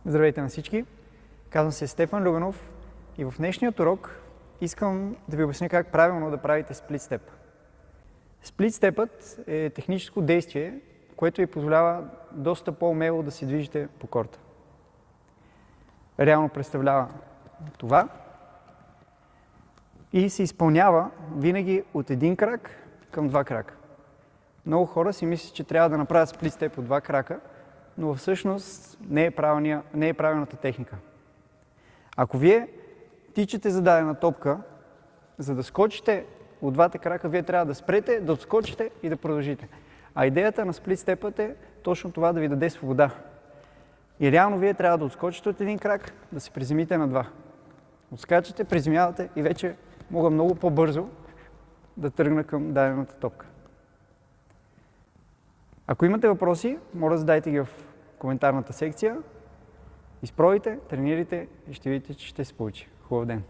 Здравейте на всички! Казвам се Стефан Любенов и в днешният урок искам да ви обясня как правилно да правите сплит степ. Сплит степът е техническо действие, което ви позволява доста по-умело да се движите по корта. Реално представлява това и се изпълнява винаги от един крак към два крака. Много хора си мислят, че трябва да направят сплит степ от два крака, но всъщност не е правилната техника. Ако вие тичате за дадена топка, за да скочите от двата крака, вие трябва да спрете, да отскочите и да продължите. А идеята на сплит степът е точно това, да ви даде свобода. И реално вие трябва да отскочите от един крак, да се приземите на два. Отскачате, приземявате и вече мога много по-бързо да тръгна към дадената топка. Ако имате въпроси, моля да задайте ги в коментарната секция. Изпробвайте, тренирайте и ще видите, че ще се получи. Хубав ден!